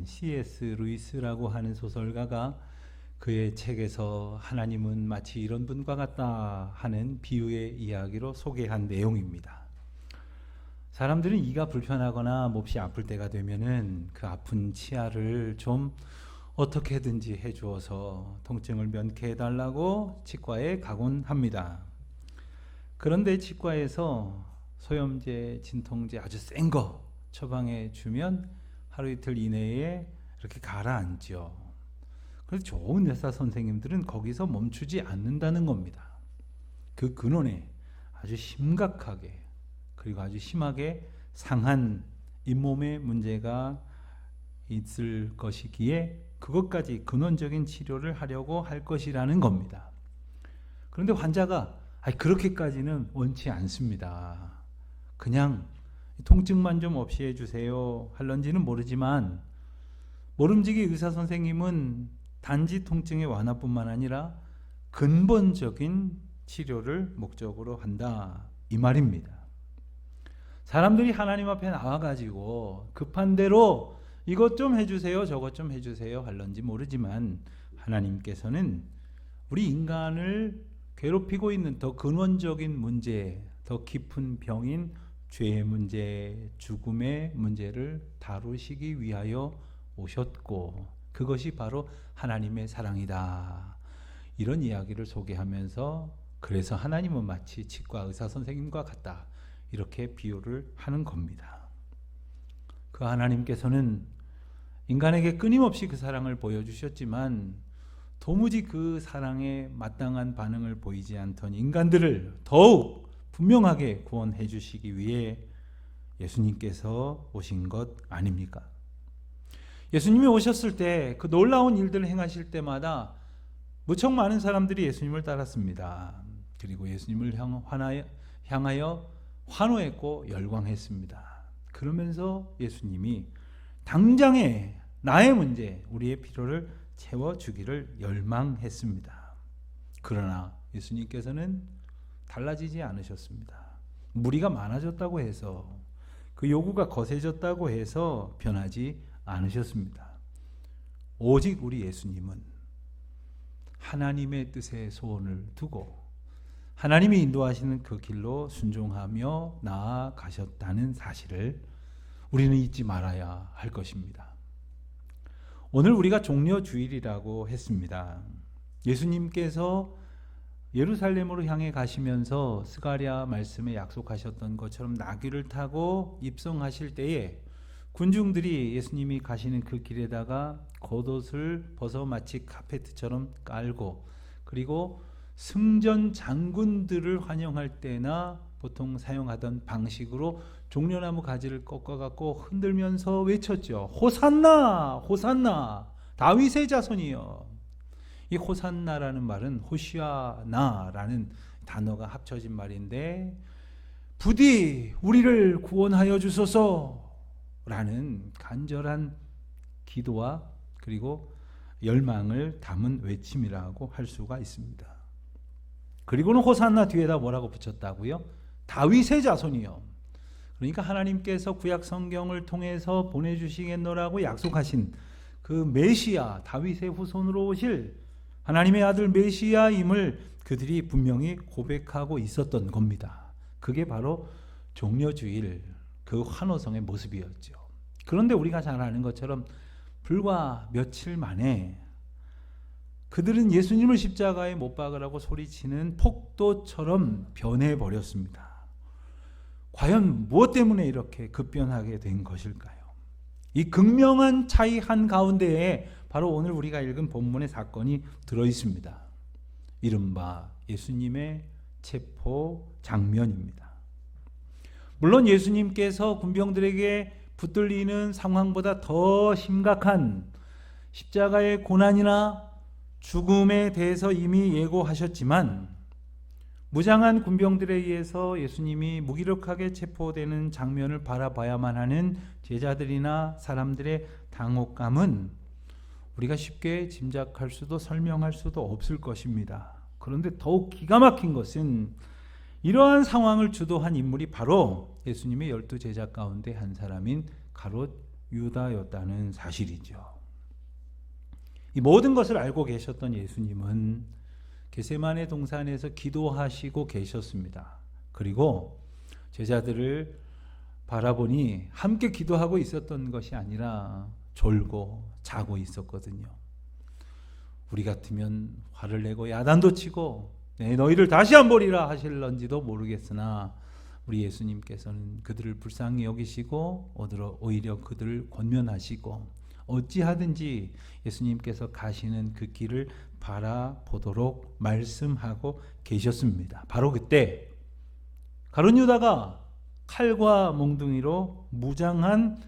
유명한 C.S. 루이스라고 하는 소설가가 그의 책에서 하나님은 마치 이런 분과 같다 하는 비유의 이야기로 소개한 내용입니다. 사람들은 이가 불편하거나 몹시 아플 때가 되면은 그 아픈 치아를 좀 어떻게든지 해주어서 통증을 면케해달라고 치과에 가곤 합니다. 그런데 치과에서 소염제, 진통제 아주 센 거 처방해 주면 하루 이틀 이내에 이렇게 가라앉죠. 그래서 좋은 의사 선생님들은 거기서 멈추지 않는다는 겁니다. 그 근원에 아주 심각하게 그리고 아주 심하게 상한 잇몸의 문제가 있을 것이기에 그것까지 근원적인 치료를 하려고 할 것이라는 겁니다. 그런데 환자가 그렇게까지는 원치 않습니다. 그냥 통증만 좀 없이 해주세요 할런지는 모르지만 모름지기 의사 선생님은 단지 통증의 완화뿐만 아니라 근본적인 치료를 목적으로 한다 이 말입니다. 사람들이 하나님 앞에 나와가지고 급한 대로 이것 좀 해주세요 저것 좀 해주세요 할런지 모르지만 하나님께서는 우리 인간을 괴롭히고 있는 더 근원적인 문제, 더 깊은 병인 죄의 문제, 죽음의 문제를 다루시기 위하여 오셨고 그것이 바로 하나님의 사랑이다. 이런 이야기를 소개하면서 그래서 하나님은 마치 치과 의사 선생님과 같다. 이렇게 비유를 하는 겁니다. 그 하나님께서는 인간에게 끊임없이 그 사랑을 보여주셨지만 도무지 그 사랑에 마땅한 반응을 보이지 않던 인간들을 더욱 분명하게 구원해 주시기 위해 예수님께서 오신 것 아닙니까? 예수님이 오셨을 때 그 놀라운 일들을 행하실 때마다 무척 많은 사람들이 예수님을 따랐습니다. 그리고 예수님을 향하여 환호했고 열광했습니다. 그러면서 예수님이 당장에 나의 문제, 우리의 필요를 채워주기를 열망했습니다. 그러나 예수님께서는 달라지지 않으셨습니다. 무리가 많아졌다고 해서 그 요구가 거세졌다고 해서 변하지 않으셨습니다. 오직 우리 예수님은 하나님의 뜻에 소원을 두고 하나님이 인도하시는 그 길로 순종하며 나아가셨다는 사실을 우리는 잊지 말아야 할 것입니다. 오늘 우리가 종려주일이라고 했습니다. 예수님께서 예루살렘으로 향해 가시면서 스가랴 말씀에 약속하셨던 것처럼 나귀를 타고 입성하실 때에 군중들이 예수님이 가시는 그 길에다가 겉옷을 벗어 마치 카페트처럼 깔고 그리고 승전 장군들을 환영할 때나 보통 사용하던 방식으로 종려나무 가지를 꺾어갖고 흔들면서 외쳤죠. 호산나 호산나 다윗의 자손이여. 이 호산나라는 말은 호시아나라는 단어가 합쳐진 말인데 부디 우리를 구원하여 주소서라는 간절한 기도와 그리고 열망을 담은 외침이라고 할 수가 있습니다. 그리고는 호산나 뒤에다 뭐라고 붙였다고요? 다윗의 자손이요. 그러니까 하나님께서 구약 성경을 통해서 보내주시겠노라고 약속하신 그 메시아 다윗의 후손으로 오실 하나님의 아들 메시아임을 그들이 분명히 고백하고 있었던 겁니다. 그게 바로 종려주일 그 환호성의 모습이었죠. 그런데 우리가 잘 아는 것처럼 불과 며칠 만에 그들은 예수님을 십자가에 못 박으라고 소리치는 폭도처럼 변해버렸습니다. 과연 무엇 때문에 이렇게 급변하게 된 것일까요? 이 극명한 차이 한가운데에 바로 오늘 우리가 읽은 본문의 사건이 들어있습니다. 이른바 예수님의 체포 장면입니다. 물론 예수님께서 군병들에게 붙들리는 상황보다 더 심각한 십자가의 고난이나 죽음에 대해서 이미 예고하셨지만 무장한 군병들에 의해서 예수님이 무기력하게 체포되는 장면을 바라봐야만 하는 제자들이나 사람들의 당혹감은 우리가 쉽게 짐작할 수도 설명할 수도 없을 것입니다. 그런데 더욱 기가 막힌 것은 이러한 상황을 주도한 인물이 바로 예수님의 12 제자 가운데 한 사람인 가롯 유다였다는 사실이죠. 이 모든 것을 알고 계셨던 예수님은 겟세마네 동산에서 기도하시고 계셨습니다. 그리고 제자들을 바라보니 함께 기도하고 있었던 것이 아니라 졸고 자고 있었거든요. 우리 같으면 화를 내고 야단도 치고 너희를 다시 안 보리라 하실런지도 모르겠으나 우리 예수님께서는 그들을 불쌍히 여기시고 오히려 그들을 권면하시고 어찌하든지 예수님께서 가시는 그 길을 바라보도록 말씀하고 계셨습니다. 바로 그때 가룟 유다가 칼과 몽둥이로 무장한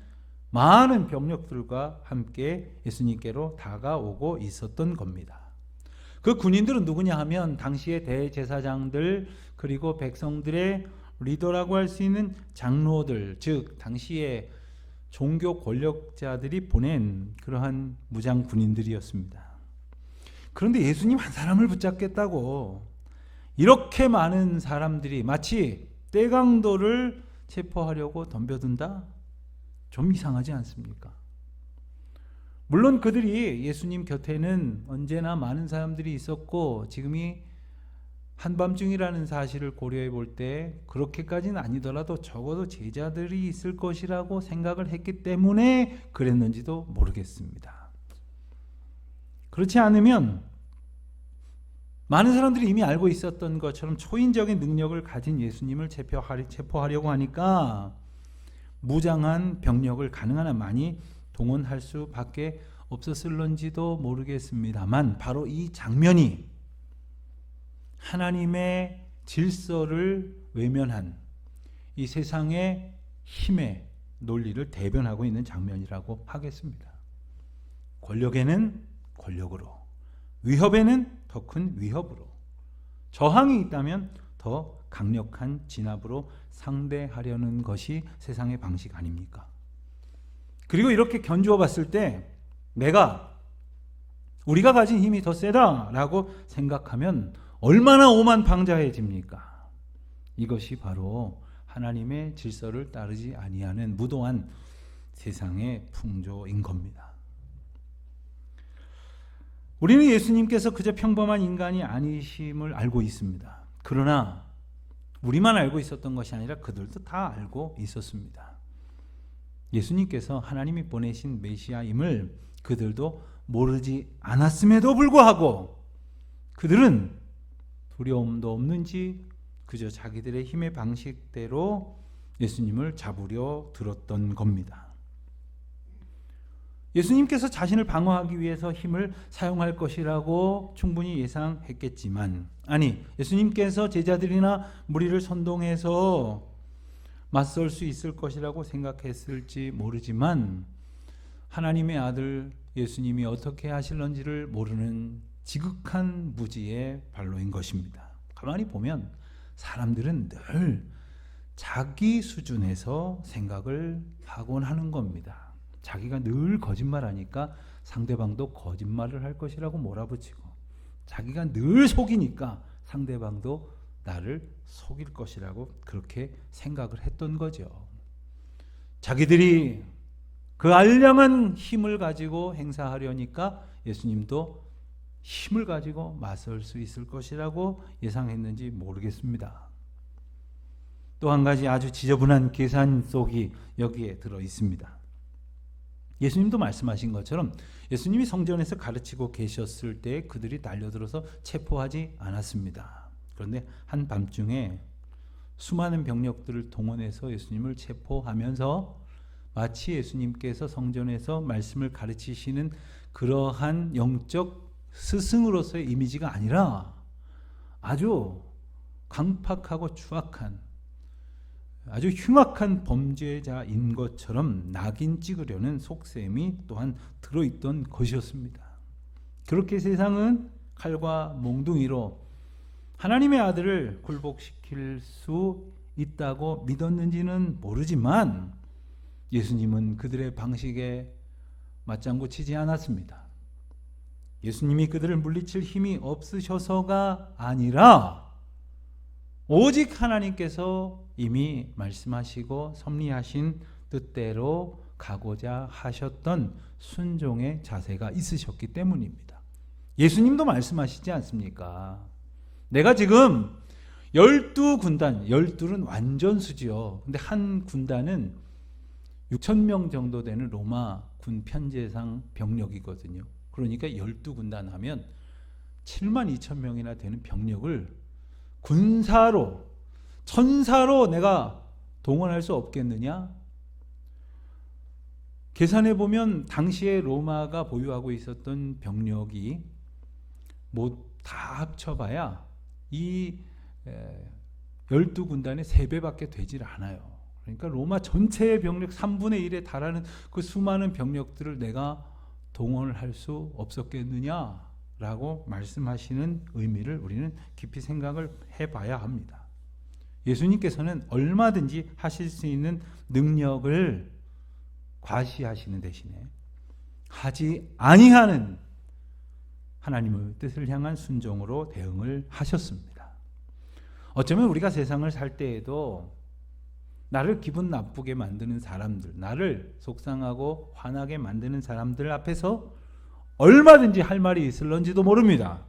많은 병력들과 함께 예수님께로 다가오고 있었던 겁니다. 그 군인들은 누구냐 하면 당시의 대제사장들 그리고 백성들의 리더라고 할 수 있는 장로들, 즉 당시의 종교 권력자들이 보낸 그러한 무장 군인들이었습니다. 그런데 예수님 한 사람을 붙잡겠다고 이렇게 많은 사람들이 마치 떼강도를 체포하려고 덤벼든다? 좀 이상하지 않습니까? 물론 그들이 예수님 곁에는 언제나 많은 사람들이 있었고 지금이 한밤중이라는 사실을 고려해 볼 때 그렇게까지는 아니더라도 적어도 제자들이 있을 것이라고 생각을 했기 때문에 그랬는지도 모르겠습니다. 그렇지 않으면 많은 사람들이 이미 알고 있었던 것처럼 초인적인 능력을 가진 예수님을 체포하려고 하니까 무장한 병력을 가능한 한 많이 동원할 수밖에 없었을런지도 모르겠습니다만 바로 이 장면이 하나님의 질서를 외면한 이 세상의 힘의 논리를 대변하고 있는 장면이라고 하겠습니다. 권력에는 권력으로, 위협에는 더 큰 위협으로, 저항이 있다면 더 강력한 진압으로 상대하려는 것이 세상의 방식 아닙니까? 그리고 이렇게 견주어 봤을 때 우리가 가진 힘이 더 세다라고 생각하면 얼마나 오만방자해집니까? 이것이 바로 하나님의 질서를 따르지 아니하는 무도한 세상의 풍조인 겁니다. 우리는 예수님께서 그저 평범한 인간이 아니심을 알고 있습니다. 그러나 우리만 알고 있었던 것이 아니라 그들도 다 알고 있었습니다. 예수님께서 하나님이 보내신 메시아임을 그들도 모르지 않았음에도 불구하고 그들은 두려움도 없는지 그저 자기들의 힘의 방식대로 예수님을 잡으려 들었던 겁니다. 예수님께서 자신을 방어하기 위해서 힘을 사용할 것이라고 충분히 예상했겠지만 예수님께서 제자들이나 무리를 선동해서 맞설 수 있을 것이라고 생각했을지 모르지만 하나님의 아들 예수님이 어떻게 하실런지를 모르는 지극한 무지의 발로인 것입니다. 가만히 보면 사람들은 늘 자기 수준에서 생각을 하곤 하는 겁니다. 자기가 늘 거짓말하니까 상대방도 거짓말을 할 것이라고 몰아붙이고 자기가 늘 속이니까 상대방도 나를 속일 것이라고 그렇게 생각을 했던 거죠. 자기들이 그 알량한 힘을 가지고 행사하려니까 예수님도 힘을 가지고 맞설 수 있을 것이라고 예상했는지 모르겠습니다. 또 한 가지 아주 지저분한 계산 속이 여기에 들어 있습니다. 예수님도 말씀하신 것처럼 예수님이 성전에서 가르치고 계셨을 때 그들이 달려들어서 체포하지 않았습니다. 그런데 한밤중에 수많은 병력들을 동원해서 예수님을 체포하면서 마치 예수님께서 성전에서 말씀을 가르치시는 그러한 영적 스승으로서의 이미지가 아니라 아주 강팍하고 추악한 아주 흉악한 범죄자인 것처럼 낙인 찍으려는 속셈이 또한 들어있던 것이었습니다. 그렇게 세상은 칼과 몽둥이로 하나님의 아들을 굴복시킬 수 있다고 믿었는지는 모르지만 예수님은 그들의 방식에 맞장구 치지 않았습니다. 예수님이 그들을 물리칠 힘이 없으셔서가 아니라 오직 하나님께서 이미 말씀하시고 섭리하신 뜻대로 가고자 하셨던 순종의 자세가 있으셨기 때문입니다. 예수님도 말씀하시지 않습니까? 내가 지금 12군단, 12는 완전 수지요. 근데 한 군단은 6,000명 정도 되는 로마 군 편제상 병력이거든요. 그러니까 12군단 하면 72,000명이나 되는 병력을 군사로, 천사로 내가 동원할 수 없겠느냐? 계산해 보면 당시에 로마가 보유하고 있었던 병력이 뭐 다 합쳐봐야 이 12군단의 3배밖에 되질 않아요. 그러니까 로마 전체의 병력 3분의 1에 달하는 그 수많은 병력들을 내가 동원을 할 수 없었겠느냐라고 말씀하시는 의미를 우리는 깊이 생각을 해봐야 합니다. 예수님께서는 얼마든지 하실 수 있는 능력을 과시하시는 대신에 하지 아니하는 하나님의 뜻을 향한 순종으로 대응을 하셨습니다. 어쩌면 우리가 세상을 살 때에도 나를 기분 나쁘게 만드는 사람들, 나를 속상하고 화나게 만드는 사람들 앞에서 얼마든지 할 말이 있을런지도 모릅니다.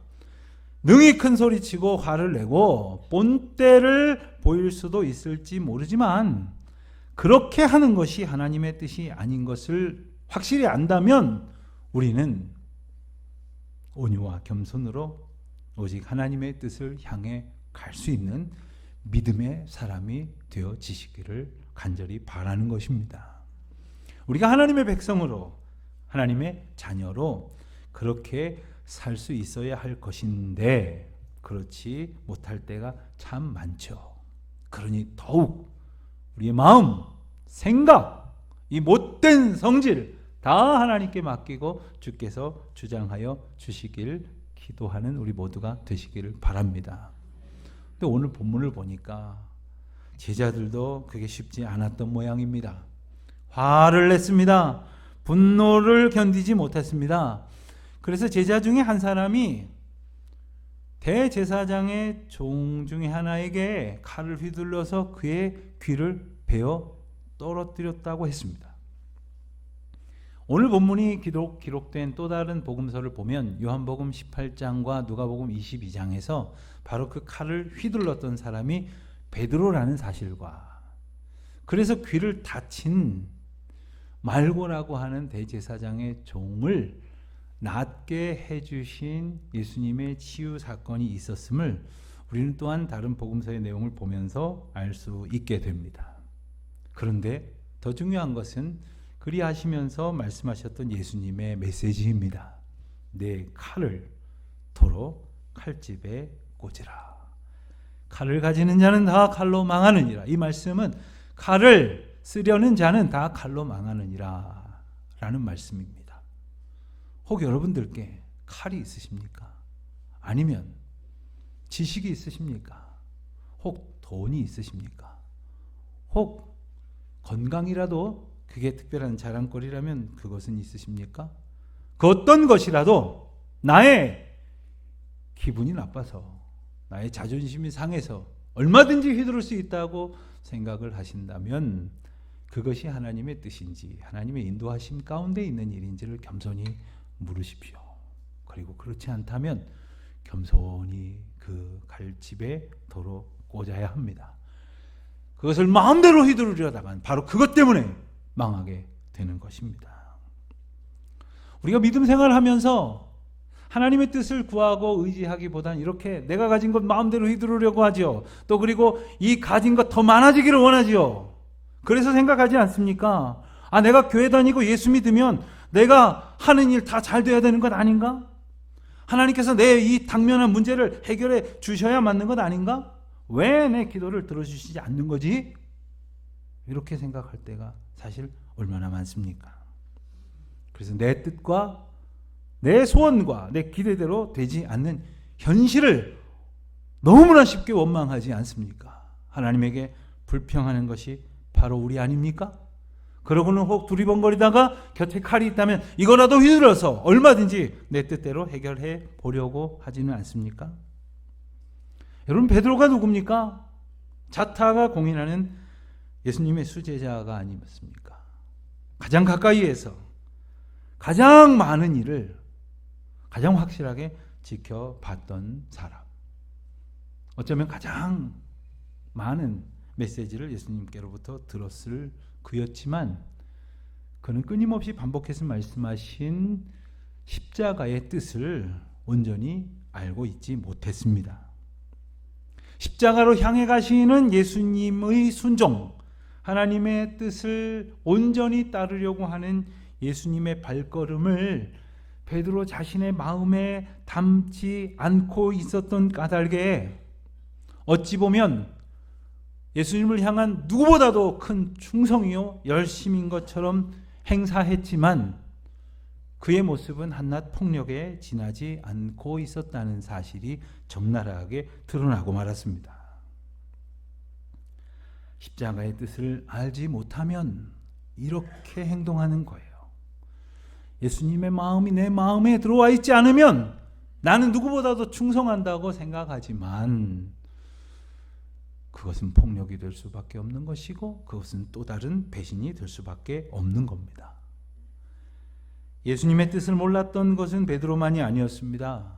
능히 큰 소리치고 화를 내고 본때를 보일 수도 있을지 모르지만 그렇게 하는 것이 하나님의 뜻이 아닌 것을 확실히 안다면 우리는 온유와 겸손으로 오직 하나님의 뜻을 향해 갈 수 있는 믿음의 사람이 되어지시기를 간절히 바라는 것입니다. 우리가 하나님의 백성으로, 하나님의 자녀로 그렇게 살 수 있어야 할 것인데 그렇지 못할 때가 참 많죠. 그러니 더욱 우리의 마음, 생각, 이 못된 성질 다 하나님께 맡기고 주께서 주장하여 주시길 기도하는 우리 모두가 되시기를 바랍니다. 근데 오늘 본문을 보니까 제자들도 그게 쉽지 않았던 모양입니다. 화를 냈습니다. 분노를 견디지 못했습니다. 그래서 제자 중에 한 사람이 대제사장의 종 중에 하나에게 칼을 휘둘러서 그의 귀를 베어 떨어뜨렸다고 했습니다. 오늘 본문이 기록된 또 다른 복음서를 보면 요한복음 18장과 누가복음 22장에서 바로 그 칼을 휘둘렀던 사람이 베드로라는 사실과 그래서 귀를 다친 말고라고 하는 대제사장의 종을 낫게 해주신 예수님의 치유 사건이 있었음을 우리는 또한 다른 복음서의 내용을 보면서 알 수 있게 됩니다. 그런데 더 중요한 것은 그리하시면서 말씀하셨던 예수님의 메시지입니다. 내 칼을 도로 칼집에 꽂으라. 칼을 가지는 자는 다 칼로 망하느니라. 이 말씀은 칼을 쓰려는 자는 다 칼로 망하느니라 라는 말씀입니다. 혹 여러분들께 칼이 있으십니까? 아니면 지식이 있으십니까? 혹 돈이 있으십니까? 혹 건강이라도 그게 특별한 자랑거리라면 그것은 있으십니까? 그 어떤 것이라도 나의 기분이 나빠서 나의 자존심이 상해서 얼마든지 휘두를 수 있다고 생각을 하신다면 그것이 하나님의 뜻인지 하나님의 인도하심 가운데 있는 일인지를 겸손히 물으십시오. 그리고 그렇지 않다면 겸손히 그 칼집에 도로 꽂아야 합니다. 그것을 마음대로 휘두르려다간 바로 그것 때문에 망하게 되는 것입니다. 우리가 믿음 생활을 하면서 하나님의 뜻을 구하고 의지하기보다는 이렇게 내가 가진 것 마음대로 휘두르려고 하죠. 또 그리고 이 가진 것 더 많아지기를 원하죠. 그래서 생각하지 않습니까? 아, 내가 교회 다니고 예수 믿으면 내가 하는 일 다 잘 돼야 되는 것 아닌가? 하나님께서 내 이 당면한 문제를 해결해 주셔야 맞는 것 아닌가? 왜 내 기도를 들어주시지 않는 거지? 이렇게 생각할 때가 사실 얼마나 많습니까? 그래서 내 뜻과 내 소원과 내 기대대로 되지 않는 현실을 너무나 쉽게 원망하지 않습니까? 하나님에게 불평하는 것이 바로 우리 아닙니까? 그러고는 혹 두리번거리다가 곁에 칼이 있다면 이거라도 휘둘러서 얼마든지 내 뜻대로 해결해 보려고 하지는 않습니까? 여러분, 베드로가 누굽니까? 자타가 공인하는 예수님의 수제자가 아니었습니까? 가장 가까이에서 가장 많은 일을 가장 확실하게 지켜봤던 사람. 어쩌면 가장 많은 메시지를 예수님께로부터 들었을 그였지만 그는 끊임없이 반복해서 말씀하신 십자가의 뜻을 온전히 알고 있지 못했습니다. 십자가로 향해 가시는 예수님의 순종, 하나님의 뜻을 온전히 따르려고 하는 예수님의 발걸음을 베드로 자신의 마음에 담지 않고 있었던 까닭에 어찌 보면 예수님을 향한 누구보다도 큰 충성이요 열심인 것처럼 행사했지만 그의 모습은 한낱 폭력에 지나지 않고 있었다는 사실이 적나라하게 드러나고 말았습니다. 십자가의 뜻을 알지 못하면 이렇게 행동하는 거예요. 예수님의 마음이 내 마음에 들어와 있지 않으면 나는 누구보다도 충성한다고 생각하지만 그것은 폭력이 될 수밖에 없는 것이고 그것은 또 다른 배신이 될 수밖에 없는 겁니다. 예수님의 뜻을 몰랐던 것은 베드로만이 아니었습니다.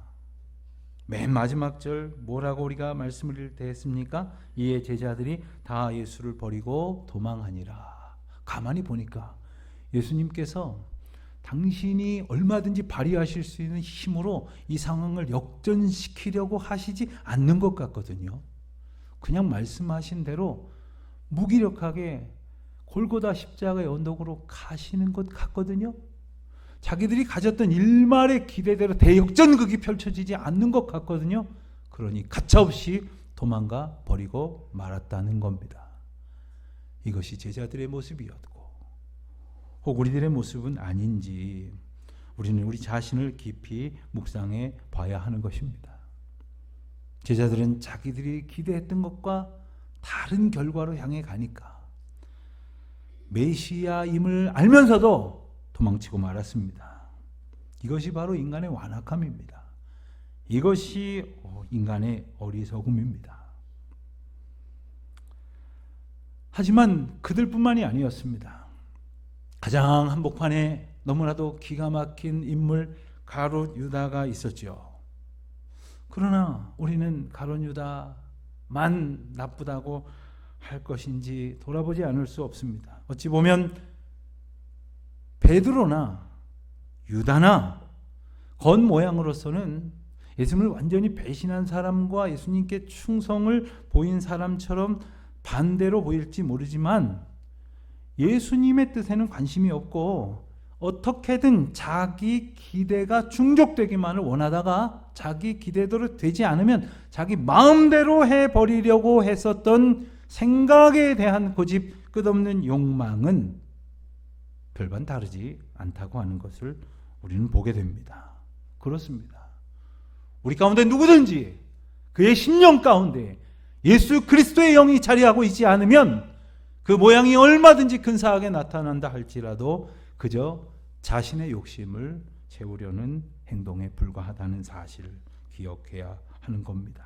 맨 마지막 절 뭐라고 우리가 말씀을 읽을 때 했습니까? 이에 제자들이 다 예수를 버리고 도망하니라. 가만히 보니까 예수님께서 당신이 얼마든지 발휘하실 수 있는 힘으로 이 상황을 역전시키려고 하시지 않는 것 같거든요. 그냥 말씀하신 대로 무기력하게 골고다 십자가의 언덕으로 가시는 것 같거든요. 자기들이 가졌던 일말의 기대대로 대역전극이 펼쳐지지 않는 것 같거든요. 그러니 가차없이 도망가 버리고 말았다는 겁니다. 이것이 제자들의 모습이었고 혹 우리들의 모습은 아닌지 우리는 우리 자신을 깊이 묵상해 봐야 하는 것입니다. 제자들은 자기들이 기대했던 것과 다른 결과로 향해 가니까 메시아임을 알면서도 도망치고 말았습니다. 이것이 바로 인간의 완악함입니다. 이것이 인간의 어리석음입니다. 하지만 그들뿐만이 아니었습니다. 가장 한복판에 너무나도 기가 막힌 인물 가룟 유다가 있었죠. 그러나 우리는 가룟 유다만 나쁘다고 할 것인지 돌아보지 않을 수 없습니다. 어찌 보면 베드로나 유다나 겉모양으로서는 예수님을 완전히 배신한 사람과 예수님께 충성을 보인 사람처럼 반대로 보일지 모르지만 예수님의 뜻에는 관심이 없고 어떻게든 자기 기대가 충족되기만을 원하다가 자기 기대대로 되지 않으면 자기 마음대로 해버리려고 했었던 생각에 대한 고집 끝없는 욕망은 별반 다르지 않다고 하는 것을 우리는 보게 됩니다. 그렇습니다. 우리 가운데 누구든지 그의 심령 가운데 예수 그리스도의 영이 자리하고 있지 않으면 그 모양이 얼마든지 근사하게 나타난다 할지라도 그저 자신의 욕심을 채우려는 행동에 불과하다는 사실을 기억해야 하는 겁니다.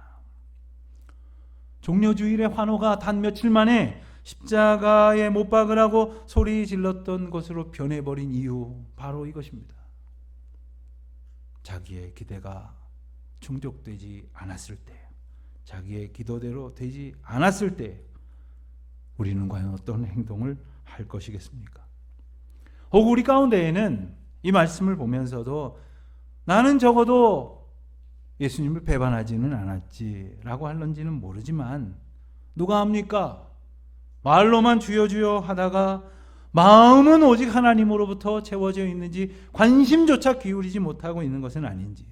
종려주일의 환호가 단 며칠 만에 십자가에 못 박으라고 소리 질렀던 것으로 변해버린 이유 바로 이것입니다. 자기의 기대가 충족되지 않았을 때, 자기의 기도대로 되지 않았을 때 우리는 과연 어떤 행동을 할 것이겠습니까? 혹 우리 가운데에는 이 말씀을 보면서도 나는 적어도 예수님을 배반하지는 않았지라고 할런지는 모르지만 누가 합니까? 말로만 주여 주여 하다가 마음은 오직 하나님으로부터 채워져 있는지 관심조차 기울이지 못하고 있는 것은 아닌지,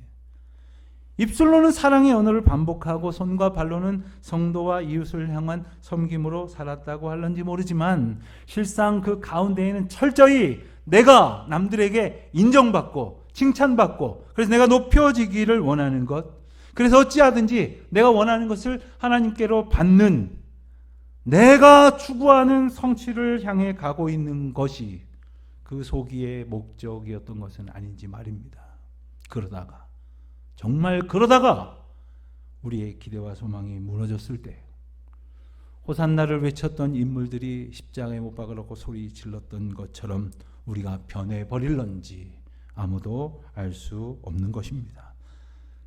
입술로는 사랑의 언어를 반복하고 손과 발로는 성도와 이웃을 향한 섬김으로 살았다고 할런지 모르지만 실상 그 가운데에는 철저히 내가 남들에게 인정받고 칭찬받고 그래서 내가 높여지기를 원하는 것, 그래서 어찌하든지 내가 원하는 것을 하나님께로 받는, 내가 추구하는 성취를 향해 가고 있는 것이 그 소기의 목적이었던 것은 아닌지 말입니다. 그러다가 정말 그러다가 우리의 기대와 소망이 무너졌을 때 호산나를 외쳤던 인물들이 십자가에 못 박으라고 소리 질렀던 것처럼 우리가 변해버릴런지 아무도 알 수 없는 것입니다.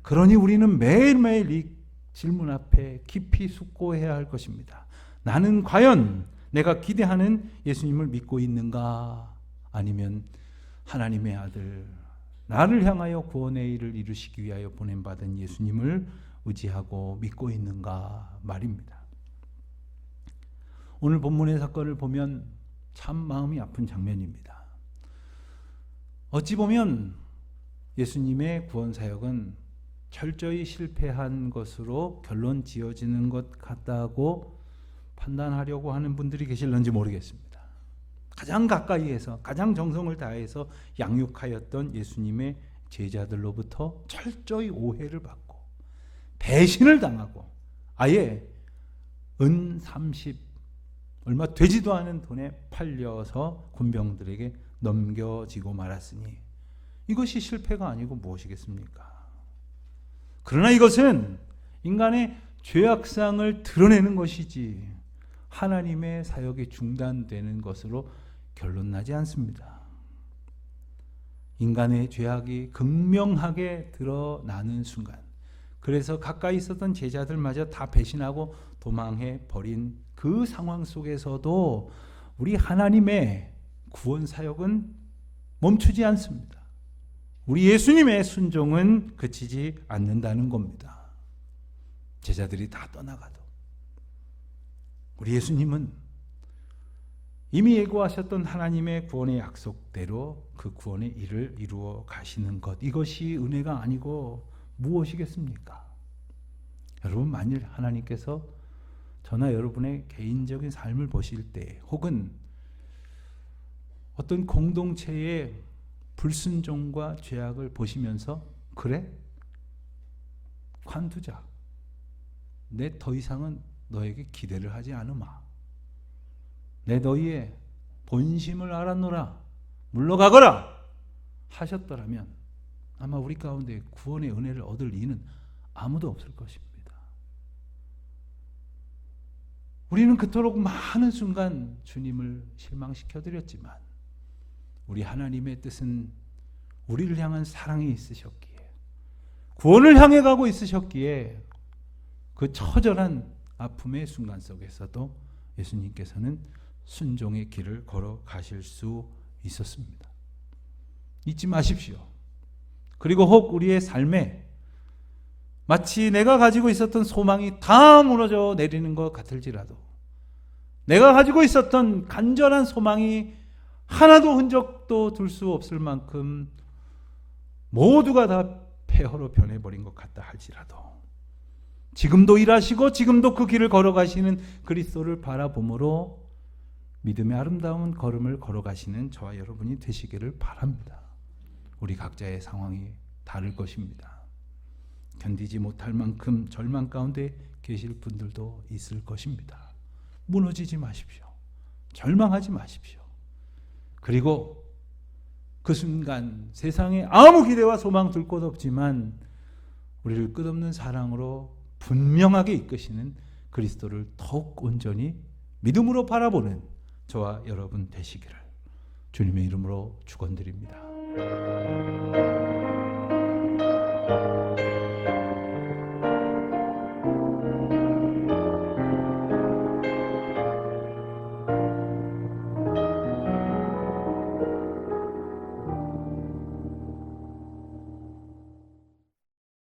그러니 우리는 매일매일 이 질문 앞에 깊이 숙고해야 할 것입니다. 나는 과연 내가 기대하는 예수님을 믿고 있는가? 아니면 하나님의 아들, 나를 향하여 구원의 일을 이루시기 위하여 보냄받은 예수님을 의지하고 믿고 있는가 말입니다. 오늘 본문의 사건을 보면 참 마음이 아픈 장면입니다. 어찌 보면 예수님의 구원 사역은 철저히 실패한 것으로 결론 지어지는 것 같다고 판단하려고 하는 분들이 계실런지 모르겠습니다. 가장 가까이에서 가장 정성을 다해서 양육하였던 예수님의 제자들로부터 철저히 오해를 받고 배신을 당하고 아예 은 30 얼마 되지도 않은 돈에 팔려서 군병들에게 넘겨지고 말았으니 이것이 실패가 아니고 무엇이겠습니까? 그러나 이것은 인간의 죄악상을 드러내는 것이지 하나님의 사역이 중단되는 것으로 결론나지 않습니다. 인간의 죄악이 극명하게 드러나는 순간, 그래서 가까이 있었던 제자들마저 다 배신하고 도망해 버린 그 상황 속에서도 우리 하나님의 구원 사역은 멈추지 않습니다. 우리 예수님의 순종은 그치지 않는다는 겁니다. 제자들이 다 떠나가도 우리 예수님은 이미 예고하셨던 하나님의 구원의 약속대로 그 구원의 일을 이루어 가시는 것, 이것이 은혜가 아니고 무엇이겠습니까? 여러분, 만일 하나님께서 저나 여러분의 개인적인 삶을 보실 때, 혹은 어떤 공동체의 불순종과 죄악을 보시면서 그래? 관두자. 내 더 이상은 너에게 기대를 하지 않으마. 내 너희의 본심을 알았노라. 물러가거라. 하셨더라면 아마 우리 가운데 구원의 은혜를 얻을 이는 아무도 없을 것입니다. 우리는 그토록 많은 순간 주님을 실망시켜드렸지만 우리 하나님의 뜻은 우리를 향한 사랑이 있으셨기에, 구원을 향해 가고 있으셨기에 그 처절한 아픔의 순간 속에서도 예수님께서는 순종의 길을 걸어가실 수 있었습니다. 잊지 마십시오. 그리고 혹 우리의 삶에 마치 내가 가지고 있었던 소망이 다 무너져 내리는 것 같을지라도, 내가 가지고 있었던 간절한 소망이 하나도 흔적도 둘 수 없을 만큼 모두가 다 폐허로 변해버린 것 같다 할지라도, 지금도 일하시고 지금도 그 길을 걸어가시는 그리스도를 바라보므로 믿음의 아름다운 걸음을 걸어가시는 저와 여러분이 되시기를 바랍니다. 우리 각자의 상황이 다를 것입니다. 견디지 못할 만큼 절망 가운데 계실 분들도 있을 것입니다. 무너지지 마십시오. 절망하지 마십시오. 그리고 그 순간 세상에 아무 기대와 소망 둘 곳 없지만 우리를 끝없는 사랑으로 분명하게 이끄시는 그리스도를 더욱 온전히 믿음으로 바라보는 저와 여러분 되시기를 주님의 이름으로 축원드립니다.